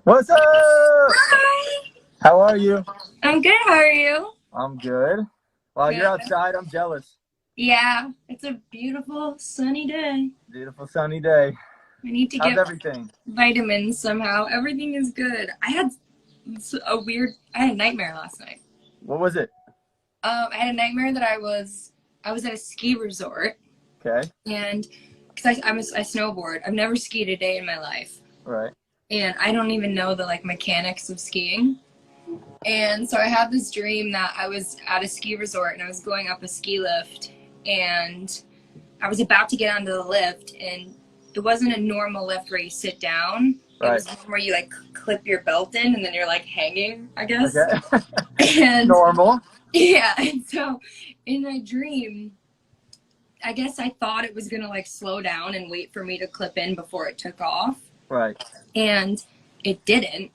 What's up? Hi. How are you? I'm good. How are you? I'm good. While you're Good. outside, I'm jealous. Yeah, it's a beautiful sunny day. Beautiful sunny day. I need to How's get everything? vitamins somehow. Everything is good. I had a nightmare last night. What was it? I had a nightmare that I was at a ski resort Okay. and because I snowboard. I've never skied a day in my life, Right. and I don't even know the like mechanics of skiing. And so I had this dream that I was at a ski resort and I was going up a ski lift, and I was about to get onto the lift, and it wasn't a normal lift where you sit down. It Right. was one where you like clip your belt in and then you're like hanging, I guess. Okay. And Normal. yeah, and so in my dream, I guess I thought it was gonna like slow down and wait for me to clip in before it took off, Right. and it didn't.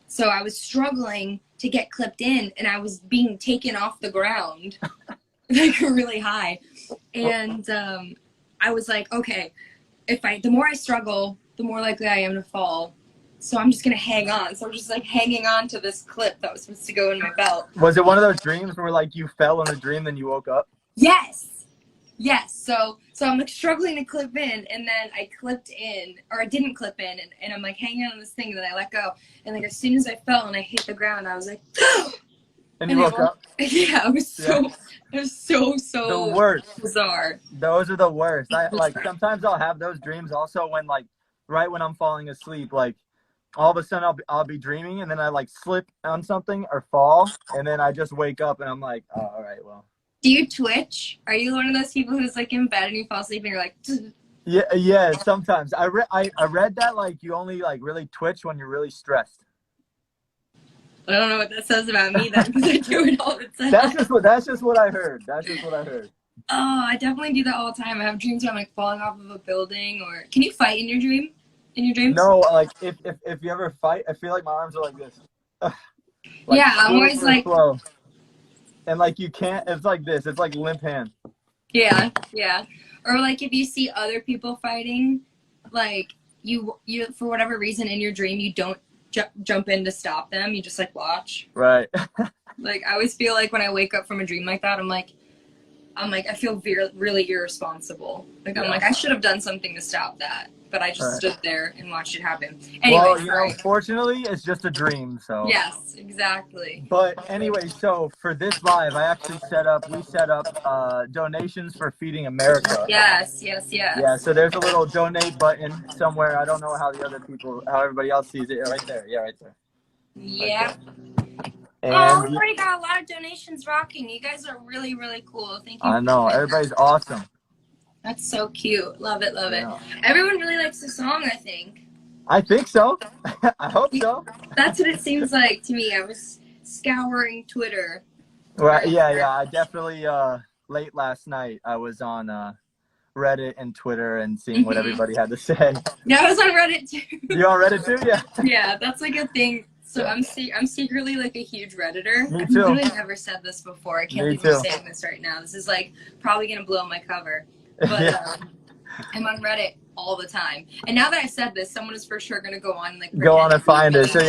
So I was struggling to get clipped in, and I was being taken off the ground like really high. And I was like, okay, the more I struggle, the more likely I am to fall. So I'm just gonna hang on. So I'm just like hanging on to this clip that was supposed to go in my belt. Was it one of those dreams where like you fell in a dream then you woke up? Yes, yes. So I'm like struggling to clip in, and then I clipped in, or I didn't clip in, and I'm like hanging on this thing, and then I let go, and like as soon as I fell and I hit the ground, I was like, And you and woke up? yeah, Yeah. it was so The so worst. bizarre. Those are the worst. I like sometimes I'll have those dreams also when like right when I'm falling asleep, like all of a sudden I'll be dreaming and then I like slip on something or fall and then I just wake up and I'm like, oh, all right, well. Do you twitch? Are you one of those people who's like in bed and you fall asleep and you're like, Yeah, yeah, sometimes. I read that like you only like really twitch when you're really stressed. I don't know what that says about me then, because I do it all the time. That's just what I heard. That's just what I heard. Oh, I definitely do that all the time. I have dreams where I'm like falling off of a building, or can you fight in your dream? In your dreams? No, like if you ever fight, I feel like my arms are like this. Like Yeah, I'm always super like, slow. And like you can't it's like this. It's like limp hand. yeah, yeah. Or like if you see other people fighting, like you for whatever reason in your dream you don't jump in to stop them. You just like watch. Right. Like I always feel like when I wake up from a dream like that, I feel really irresponsible. Like I'm Yeah. like I should have done something to stop that, but I All just right. stood there and watched it happen. Anyway, Well, sorry. fortunately, it's just a dream, so. Yes, exactly. But anyway, so for this live, we set up donations for Feeding America. Yes, yes, Yeah, yes. so there's a little donate button somewhere. I don't know how everybody else sees it. Yeah, right there. Yeah, right there. Right Yeah. there. Oh, And we already got a lot of donations rocking. You guys are really, really cool. Thank you I for know doing everybody's that. awesome. That's so cute. Love it, love it. Yeah. Everyone really likes the song, I think. I think so. I hope so. That's what it seems like to me. I was scouring Twitter Right. Yeah, earlier. yeah. I definitely late last night I was on Reddit and Twitter and seeing what Hmm. everybody had to say. Yeah, I was on Reddit too. You on Reddit too? Yeah. Yeah, that's like a thing. So Yeah. I'm secretly like a huge Redditor. Me I've too. literally never said this before. I can't Me believe I'm too. saying this right now. This is like probably gonna blow my cover. But Yeah. I'm on Reddit all the time. And now that I've said this, someone is for sure gonna go on and like Go pretend on to and be find it. So me.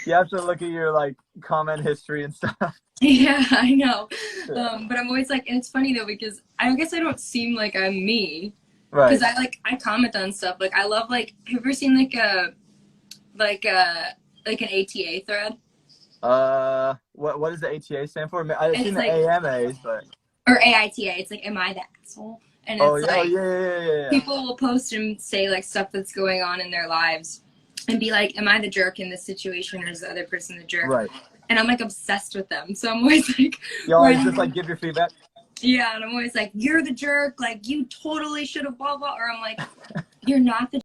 you have to look at your like comment history and stuff. Yeah, I know. Yeah. But I'm always like, and it's funny though because I guess I don't seem like I'm me because Right. I comment on stuff. Like I love like have you ever seen like a like an ATA thread? What does the ATA stand for? I've seen It's the like AMAs, but or AITA. It's like, am I the asshole? And oh it's yeah, oh like yeah, yeah, yeah, yeah. people will post and say like stuff that's going on in their lives, and be like, am I the jerk in this situation, or is the other person the jerk? Right. And I'm like obsessed with them. So I'm always like, You always just like when give your feedback. yeah, and I'm always like, you're the jerk. Like you totally should have blah blah. Or I'm like, you're not the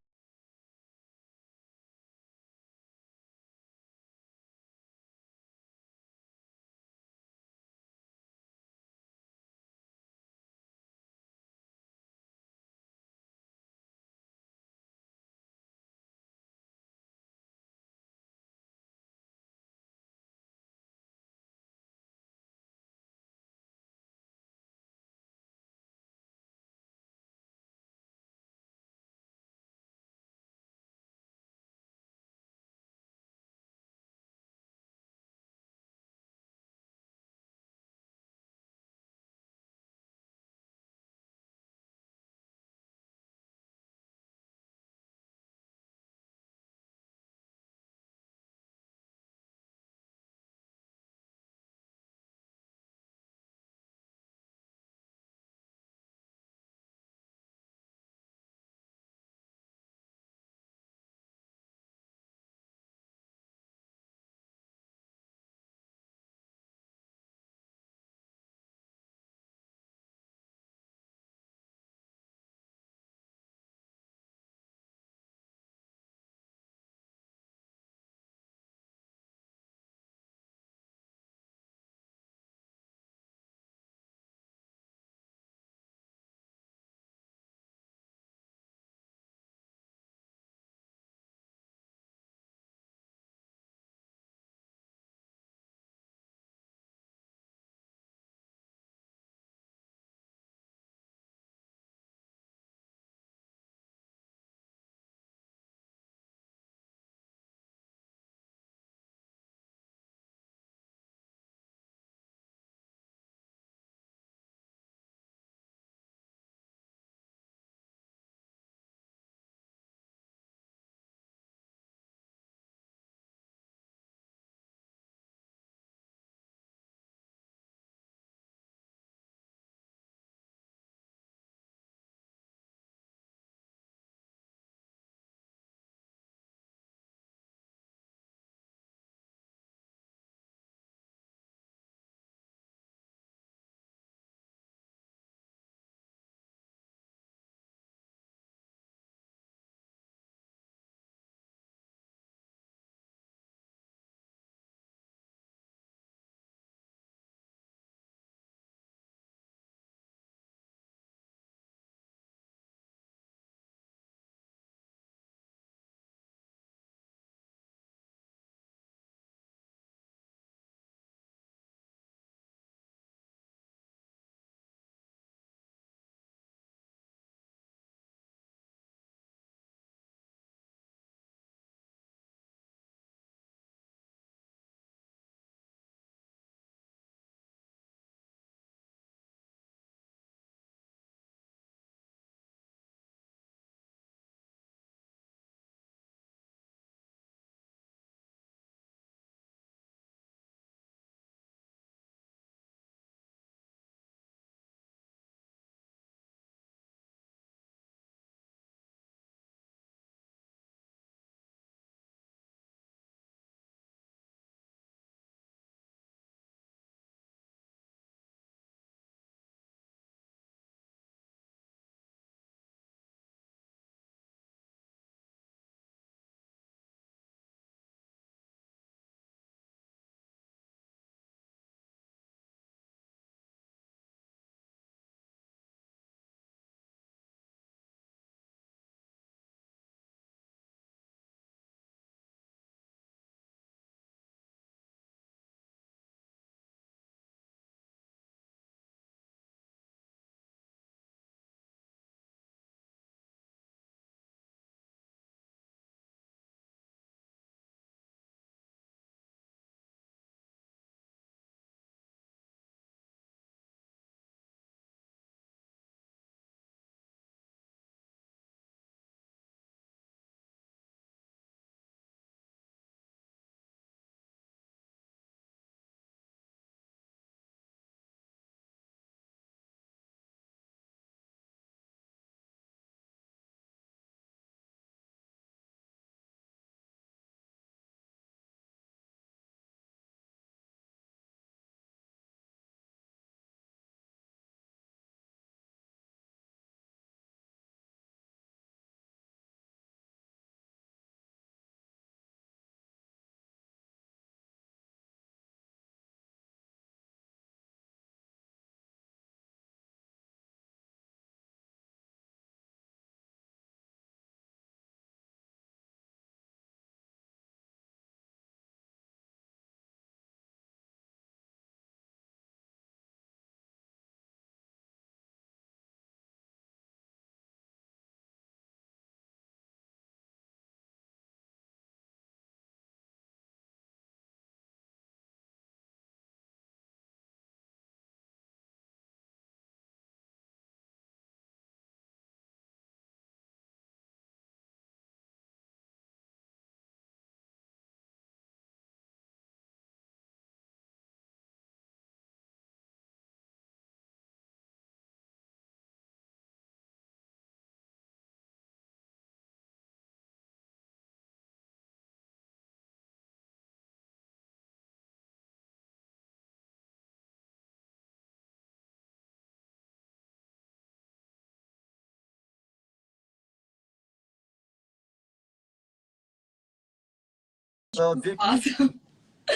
Little Dicky. Awesome.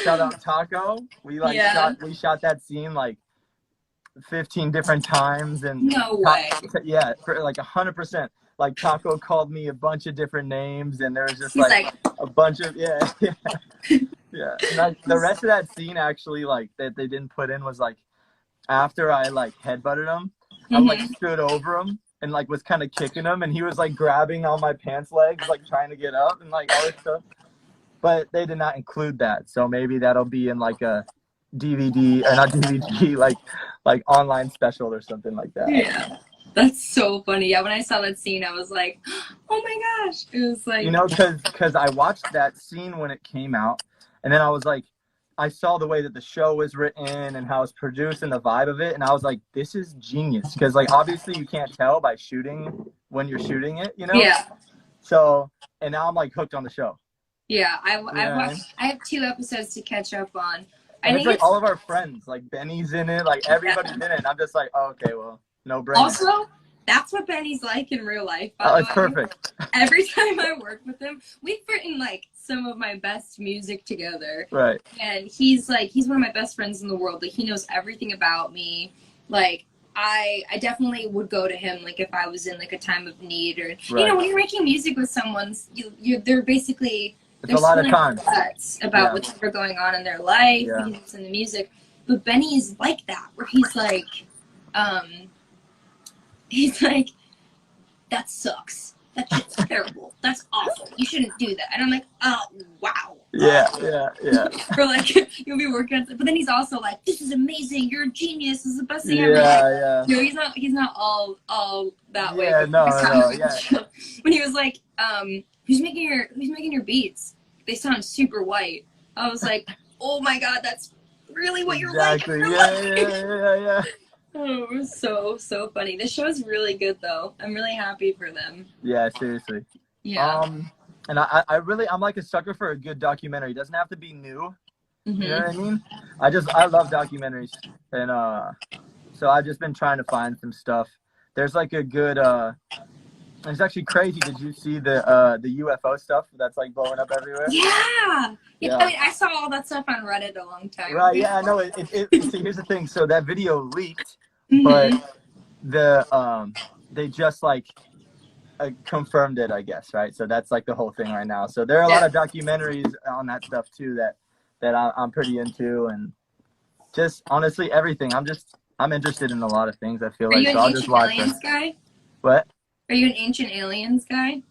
Shout out Taco. We shot that scene like 15 different times, and No way. yeah, for like 100%. Like Taco called me a bunch of different names, and there was just He's like a bunch of yeah. And the rest of that scene actually like that they didn't put in was like after I like headbutted him, I like stood over him and like was kind of kicking him, and he was like grabbing on my pants legs, like trying to get up and like all this stuff. But they did not include that, so maybe that'll be in like a DVD or not DVD, like online special or something like that. Yeah, that's so funny. Yeah, when I saw that scene, I was like, oh my gosh! It was like, you know, because I watched that scene when it came out, and then I was like, I saw the way that the show was written and how it's produced and the vibe of it, and I was like, this is genius. Because like obviously you can't tell by shooting when you're shooting it, you know. Yeah. So and now I'm like hooked on the show. Yeah, I've watched. I have 2 episodes to catch up on. And it's like all of our friends, like Benny's in it, like everybody's in it. And I'm just like, oh, okay, well, no brainer. Also, that's what Benny's like in real life. Oh, it's perfect. Every time I work with him, we've written like some of my best music together. Right. And he's one of my best friends in the world. Like he knows everything about me. Like I definitely would go to him like if I was in like a time of need or you know when you're making music with someone, they're basically. It's a lot of time about whatever going on in their life, it's in the music. But Benny's like that, where he's like, that sucks. That shit's terrible. That's awful. You shouldn't do that. And I'm like, oh, wow. Yeah. Or like, you'll be working on it. But then he's also like, this is amazing. You're a genius. This is the best thing ever. Yeah. No, he's not all that way. Yeah, no, yeah. When he was like, who's making your beats? They sound super white. I was like, oh my god, that's really what you're like. Exactly. Yeah. Oh, it was so funny. This show is really good though. I'm really happy for them. Yeah, seriously. Yeah. And I'm like a sucker for a good documentary. It doesn't have to be new. You know what I mean? I love documentaries, and so I've just been trying to find some stuff. There's like a good it's actually crazy. Did you see the UFO stuff that's like blowing up everywhere? Yeah. I mean, I saw all that stuff on Reddit a long time ago. Right, yeah, I know. See, here's the thing. So that video leaked, but they just like confirmed it, I guess, right? So that's like the whole thing right now. So there are a lot of documentaries on that stuff too that I'm pretty into, and just honestly everything. I'm interested in a lot of things. I feel like so I'll just watch them. Guy? What? Are you an Ancient Aliens guy?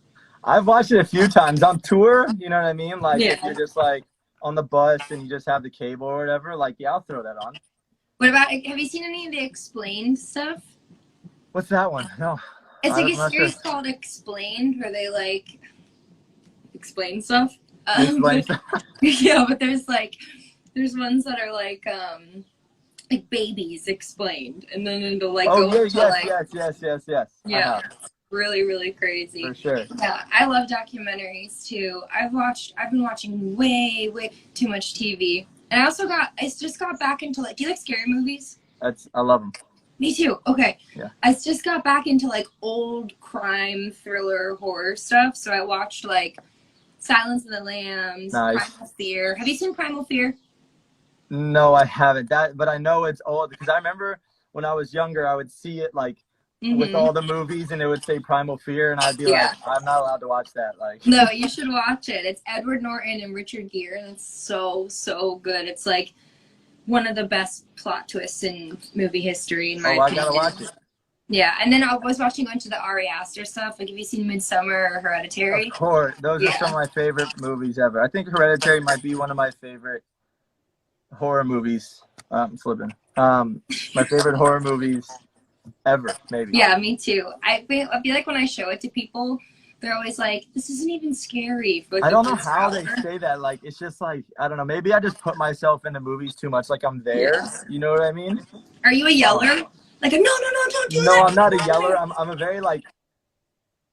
I've watched it a few times on tour. You know what I mean? Like if you're just like on the bus and you just have the cable or whatever, like I'll throw that on. What about? Have you seen any of the Explained stuff? What's that one? No. It's like a series called Explained, where they like explain stuff. Explain stuff. Yeah, but there's ones that are like babies explained, and then it'll like go into yes. Yeah. Really, really crazy. For sure. Yeah, I love documentaries too. I've been watching way too much TV. And I just got back into do you like scary movies? I love them. Me too. Okay. Yeah. I just got back into old crime thriller horror stuff. So I watched Silence of the Lambs, nice. Primal Fear. Have you seen Primal Fear? No, I haven't. But I know it's old because I remember when I was younger, I would see it with all the movies, and it would say Primal Fear, and I'd be like, I'm not allowed to watch that. No, you should watch it. It's Edward Norton and Richard Gere, and it's so good. It's one of the best plot twists in movie history, in my opinion. I gotta watch it. Yeah, and then I was watching a bunch of the Ari Aster stuff. Have you seen Midsummer or Hereditary? Of course. Those are some of my favorite movies ever. I think Hereditary might be one of my favorite horror movies. I'm slipping. My favorite horror movies ever, maybe. Yeah, me too. I feel like when I show it to people, they're always like, this isn't even scary. I don't know how they say that. It's just I don't know. Maybe I just put myself into movies too much. I'm there. Yeah. You know what I mean? Are you a yeller? No, don't do that. No, I'm not a yeller. I'm a very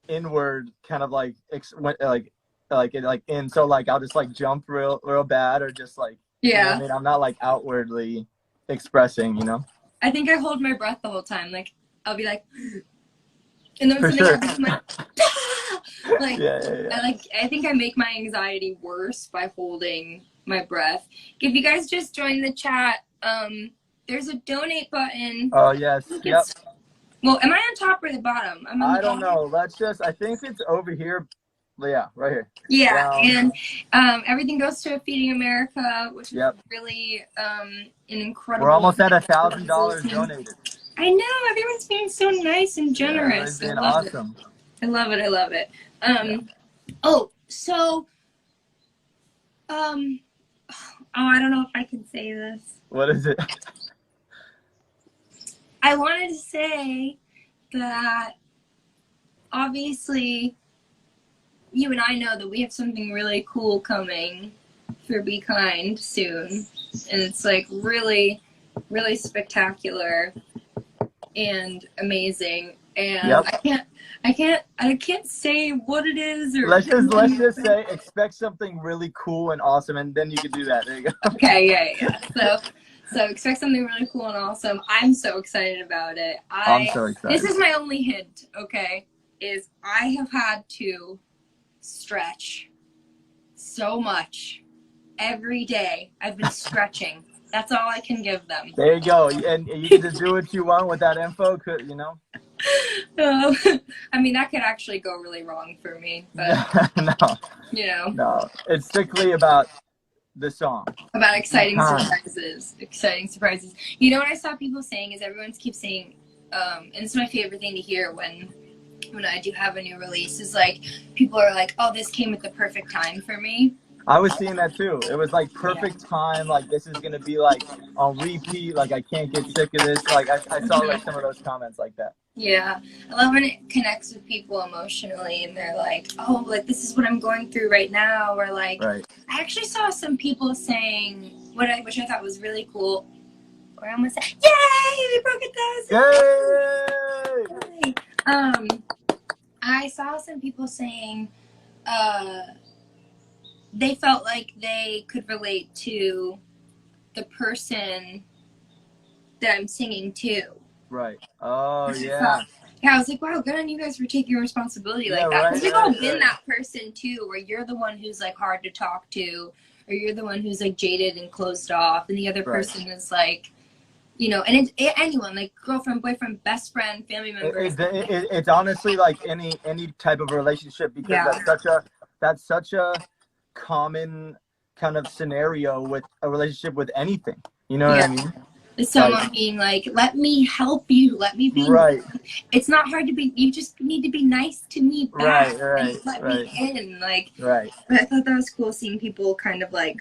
inward kind of in. So I'll just jump real bad or just yeah. You know what I mean? I'm not outwardly expressing, you know? I think I hold my breath the whole time. I'll be and then for sure. I'm Like, Yeah. I think I make my anxiety worse by holding my breath. If you guys just joined the chat, there's a donate button. Oh, yes. Yep. Well, am I on top or the bottom? I'm on the I don't bottom. know. Let's just, I think it's over here. Yeah, right here. Yeah, Down. and everything goes to Feeding America, which is Yep. really an incredible. We're almost at $1,000 donated. I know, everyone's being so nice and Yeah, generous. everybody's being awesome. I love it. I love it. Yeah. Oh, so I don't know if I can say this. What is it? I wanted to say that obviously you and I know that we have something really cool coming for Be Kind soon. And it's like really, really spectacular and amazing. And Yep. I can't say what it is or Let's just say expect something really cool and awesome, and then you can do that. There you go. Okay, yeah. So expect something really cool and awesome. I'm so excited about it. I'm so excited. This is my only hint, okay, is I have had to stretch so much every day. I've been stretching. That's all I can give them. There you go. And you can just do what you want with that info, you know? I mean, that could actually go really wrong for me, but No. you know. No. It's strictly about the song. About exciting surprises. Exciting surprises. You know what I saw people saying is everyone keeps saying, and it's my favorite thing to hear when I do have a new release, is like people are like, oh, this came at the perfect time for me. I was seeing that too. It was like perfect time. Like this is gonna be like on repeat. Like I can't get sick of this. Like I saw like some of those comments like that. Yeah, I love when it connects with people emotionally, and they're like, "Oh, like this is what I'm going through right now," or like, right. I actually saw some people saying which I thought was really cool. Or I almost said, "Yay, we broke 1,000!" Yay! I saw some people saying, they felt like they could relate to the person that I'm singing to. Right. Oh, yeah. Yeah, I was like, wow, good on you guys for taking responsibility like that. Because we've all been that person, too, where you're the one who's, like, hard to talk to, or you're the one who's, like, jaded and closed off, and the other person is, like, you know, and anyone, like, girlfriend, boyfriend, best friend, family member. It's honestly like any type of relationship, because that's such a common kind of scenario with a relationship with anything. You know what I mean? Someone being like, let me help you, let me be it's not hard to be, you just need to be nice to me back and let me in, like, but I thought that was cool seeing people kind of like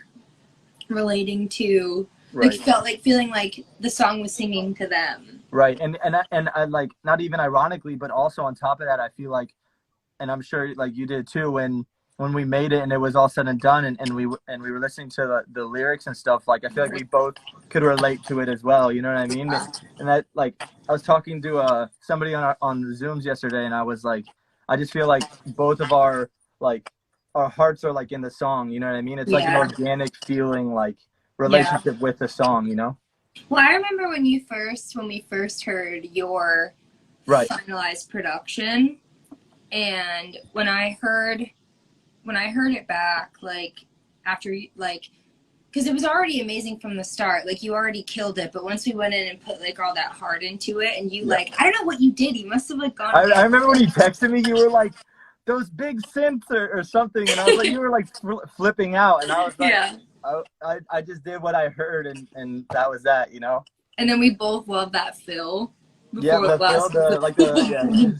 relating to, like, feeling like the song was singing to them, and I like, not even ironically, but also on top of that, I feel like, and I'm sure like you did too, when we made it and it was all said and done, and we were listening to the lyrics and stuff, like I feel like we both could relate to it as well, you know what I mean? And that, like, I was talking to somebody on the Zooms yesterday, and I was like, I just feel like both of our hearts are like in the song, you know what I mean? It's like an organic feeling, like relationship with the song, you know? Well, I remember when we first heard your finalized production, and when I heard it back, like, after, like, because it was already amazing from the start, like, you already killed it, but once we went in and put, like, all that heart into it, and you, like, I don't know what you did, you must have, like, gone. I remember when you texted me, you were like, those big synths or something, and I was like, you were, like, flipping out, and I was like, I just did what I heard, and that was that, you know? And then we both love that fill. Like the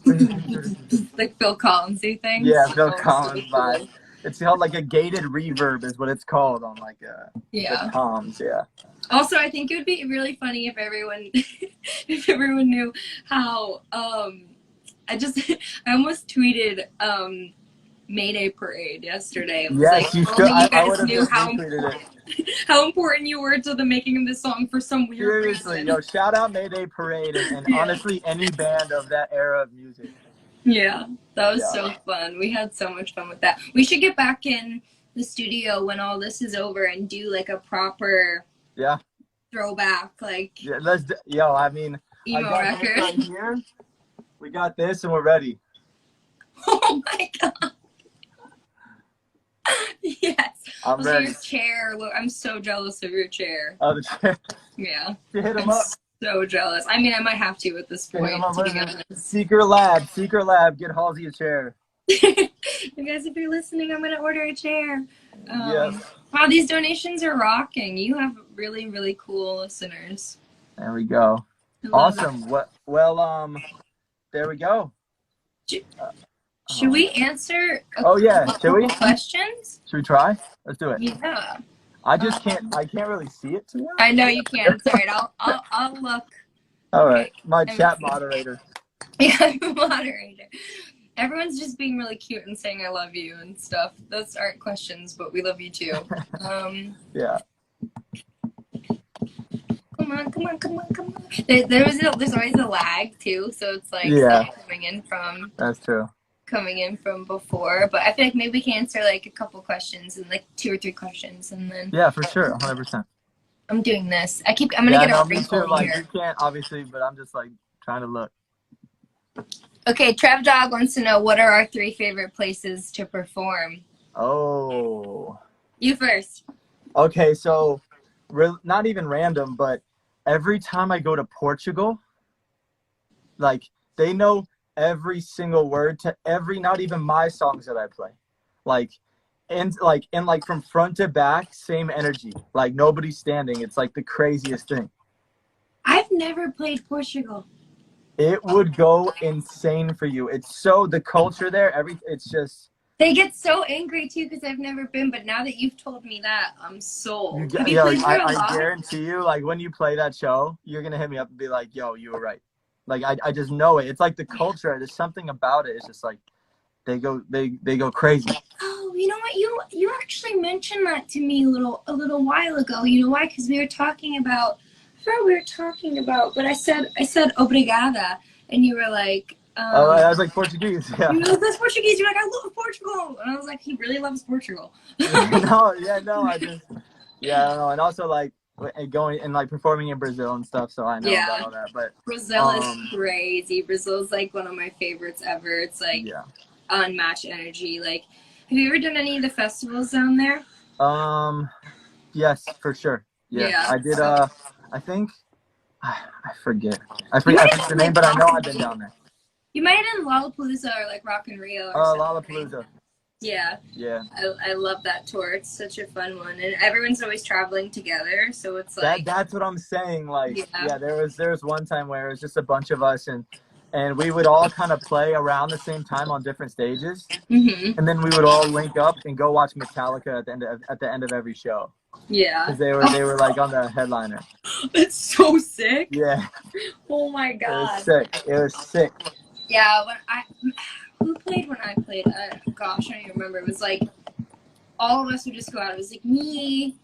like Phil Collinsy thing. Yeah, Phil Collins vibe. It's called like a gated reverb is what it's called on like the toms, Also, I think it would be really funny if everyone knew how I almost tweeted Mayday Parade yesterday. It was like, you guys knew how important you were to the making of this song for some weird reason. Yo, shout out Mayday Parade and honestly any band of that era of music. Yeah, that was so fun. We had so much fun with that. We should get back in the studio when all this is over and do like a proper throwback, like I mean, emo I got record. right here. We got this and we're ready. Oh my god. Yes. I'm Also, ready. your chair. Look, I'm so jealous of your chair. Oh, the chair. Yeah. You hit him I'm up. so jealous. I mean, I might have to at this Hit him point, up. to be Listen, honest. Secret Lab. Get Halsey a chair. You guys, if you're listening, I'm gonna order a chair. Yes. Wow, these donations are rocking. You have really, really cool listeners. There we go. I love it. Awesome. Well, there we go. Should we answer Oh yeah, should we? couple questions? Should we try? Let's do it. Yeah. I can't really see it too well. I know you can. It's all right. I'll look. All Okay. right, my Let me chat see. moderator. Yeah, I'm a moderator. Everyone's just being really cute and saying I love you and stuff. Those aren't questions, but we love you too. Yeah. Come on. There's always a lag too, so it's like Yeah. stuff That's true. coming in from before. But I feel like maybe we can answer like a couple questions and like 2 or 3 questions, and then Yeah, for sure, 100%. I'm doing this. I'm gonna get a me wrinkle too. in Like here. you can't obviously, but I'm just like trying to look. Okay, Trev Dog wants to know what are our 3 favorite places to perform. Oh. You first. Okay, so not even random, but every time I go to Portugal, like they know every single word to not even my songs that I play. And from front to back, same energy. Like nobody's standing. It's like the craziest thing. I've never played Portugal. It would go insane for you. It's so the culture there, it's just They get so angry too because I've never been, but now that you've told me that, I'm sold. Have you yeah, played like, there a I lot? guarantee you, like when you play that show, you're gonna hit me up and be like, yo, you were right. Like I just know it. It's like the culture. There's something about it. It's just like they go crazy. Oh, you know what? You actually mentioned that to me a little while ago. You know why? Because we were talking about. I forgot what we were talking about, but I said obrigada, and you were like. Oh, I was like Portuguese. Yeah. You know, that's Portuguese. You're like, I love Portugal, and I was like, he really loves Portugal. No, I don't know, and also like going and like performing in Brazil and stuff, so I know about all that. But Brazil is crazy. Brazil's like one of my favorites ever. It's like unmatched energy. Like, have you ever done any of the festivals down there? Yes, for sure. Yeah. I did. I think I forget. I forget the name, but I know I've been down there. You might have done Lollapalooza or like Rock in Rio or something. Lollapalooza. Yeah. Yeah. I love that tour. It's such a fun one, and everyone's always traveling together, so it's like that's what I'm saying. Like, there was one time where it was just a bunch of us, and we would all kind of play around the same time on different stages, and then we would all link up and go watch Metallica at the end of every show. Yeah. Because they were like on the headliner. It's so sick. Yeah. Oh my god. It was sick. Yeah, who played when I played? Gosh, I don't even remember. It was like all of us would just go out. It was like me.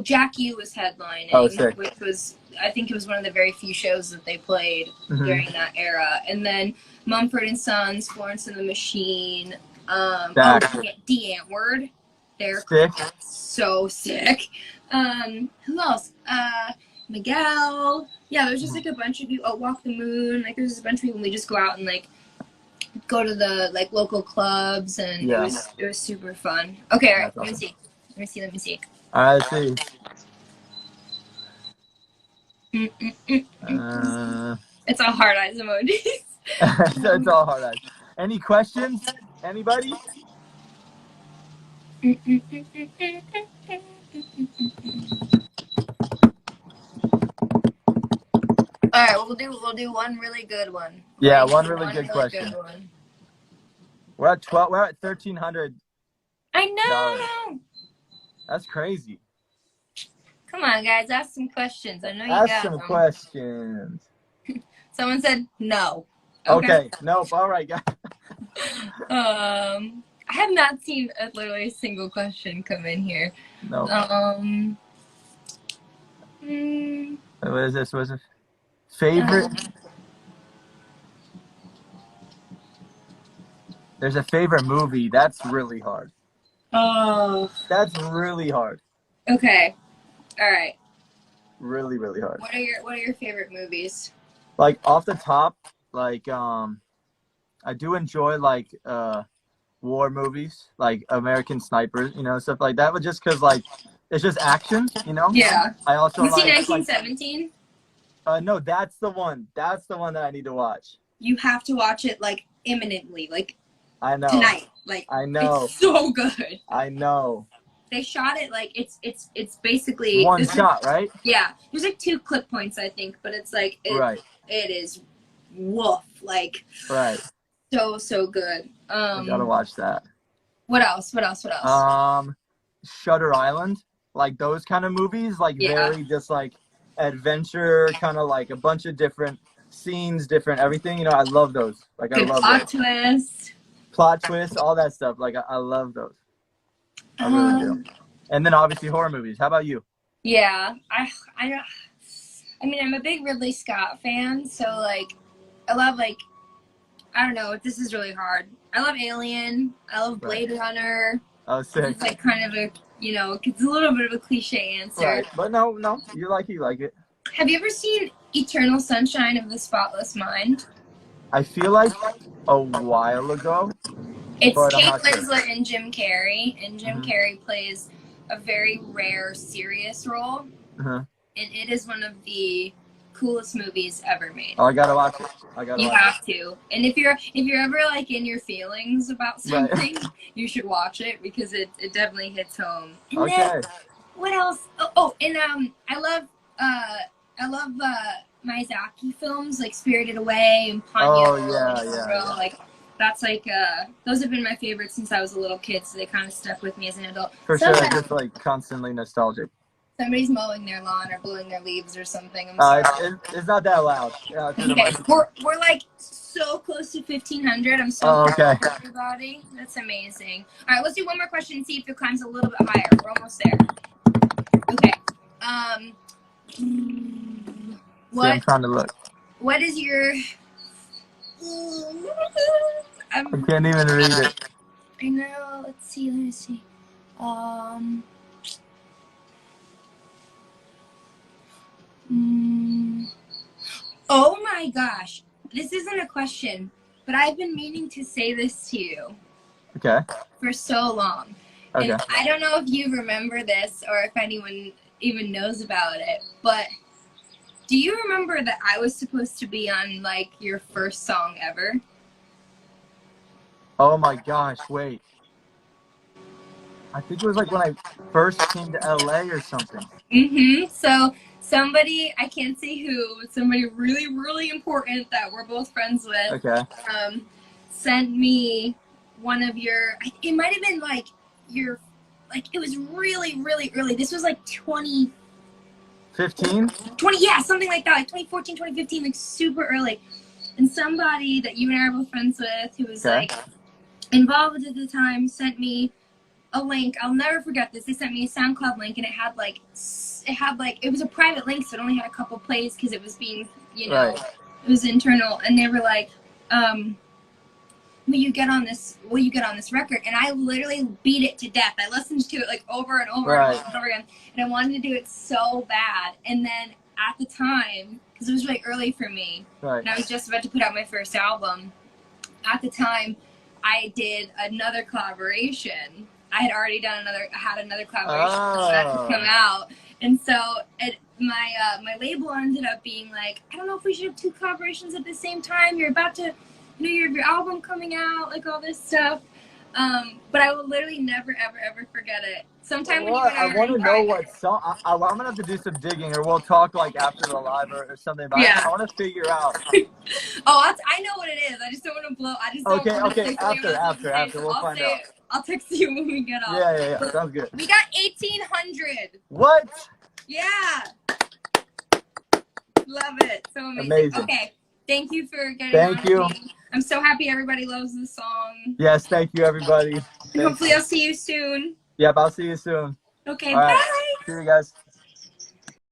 Jack U was headlining, which was I think it was one of the very few shows that they played during that era. And then Mumford and Sons, Florence and the Machine, D Antwoord. They're sick. So sick. Who else? Miguel. Yeah, there's just like a bunch of people. Walk the Moon. Like there's a bunch of people. And we just go out and like go to the like local clubs, and it was super fun. Okay, all right. Let me see. All right, let's see. It's all hard eyes emojis. It's all hard eyes. Any questions? Anybody? All right, we'll do one really good one. Yeah, one really good question. We're at 1,300. I know. That's crazy. Come on, guys, ask some questions. I know you got them. Ask some questions. Someone said no. Okay. Nope. All right, guys. I have not seen literally a single question come in here. No. What is this? What's it? Favorite? There's a favorite movie. That's really hard. Oh. That's really hard. Okay. All right. Really, really hard. What are your favorite movies? Like off the top, like I I do enjoy like war movies, like American Snipers, you know, stuff like that. But just because like it's just action, you know. Yeah. I also You see like 1917? no, that's the one. That's the one that I need to watch. You have to watch it like imminently, like I know. tonight. Like I know. it's so good. I know. They shot it like it's basically One shot, right? Yeah, there's like 2 clip points I think, but it's like Right. it is woof, like Right. so good. I gotta watch that. What else? Shutter Island, like those kind of movies, like very just like adventure, kind of like a bunch of different scenes, different everything. You know, I love those. Like Good I love plot those. Plot twist, all that stuff. Like I love those. I really do. And then obviously horror movies. How about you? Yeah, I mean, I'm a big Ridley Scott fan, so like I love like I don't know. This is really hard. I love Alien. I love Blade Runner. Oh, sick. It's like kind of a, you know, it's a little bit of a cliche answer. Right, but no, you like it. Have you ever seen Eternal Sunshine of the Spotless Mind? I feel like a while ago. It's Kate Winslet and Jim Carrey, and Jim Carrey plays a very rare serious role, and it is one of the coolest movies ever made. Oh, I gotta watch it. You have to. And if you're ever like in your feelings about something, you should watch it because it definitely hits home. And then, what else? And I love Miyazaki films like Spirited Away and Ponyo. Yeah. Like that's like those have been my favorites since I was a little kid, so they kind of stuck with me as an adult. For sure, just like constantly nostalgic. Somebody's mowing their lawn or blowing their leaves or something. I'm sorry. It's not that loud. Yeah, okay, we're like so close to 1,500. I'm so proud of everybody. That's amazing. All right, let's do one more question and see if it climbs a little bit higher. We're almost there. Okay. I'm trying to look. What is your? I can't even read it. I know. Let's see. Oh my gosh. This isn't a question, but I've been meaning to say this to you. Okay. For so long. Okay. And I don't know if you remember this or if anyone even knows about it, but do you remember that I was supposed to be on, like, your first song ever? Oh my gosh, wait. I think it was like when I first came to LA or something. So somebody, I can't say who, but somebody really, really important that we're both friends with, sent me one of your, it might have been like your, like it was really, really early. This was like 2015, yeah, something like that, like 2014, 2015, like super early. And somebody that you and I are both friends with, who was like involved at the time, sent me a link. I'll never forget this. They sent me a SoundCloud link, and it had like, it was a private link, so it only had a couple plays because it was being, you know, it was internal. And they were like, will you get on this record? And I literally beat it to death. I listened to it like over and over and over again, and I wanted to do it so bad. And then at the time, because it was really early for me, and I was just about to put out my first album, at the time I did another collaboration. I had already done another collaboration that to come out, and so my label ended up being like, I don't know if we should have 2 collaborations at the same time. You're about to, you have your album coming out, like all this stuff. But I will literally never, ever forget it. Sometime when you and I want to know what song. I'm gonna have to do some digging, or we'll talk like after the live or something about it. I want to figure out. I know what it is. I just don't want to blow. I just don't want to after we'll find out. I'll text you when we get off. Yeah. Sounds good. We got 1,800. What? Yeah. Love it. So amazing. Okay. Thank you for getting on. Thank you. I'm so happy everybody loves the song. Yes, thank you, everybody. And hopefully I'll see you soon. Yep, I'll see you soon. Okay, bye. See you guys.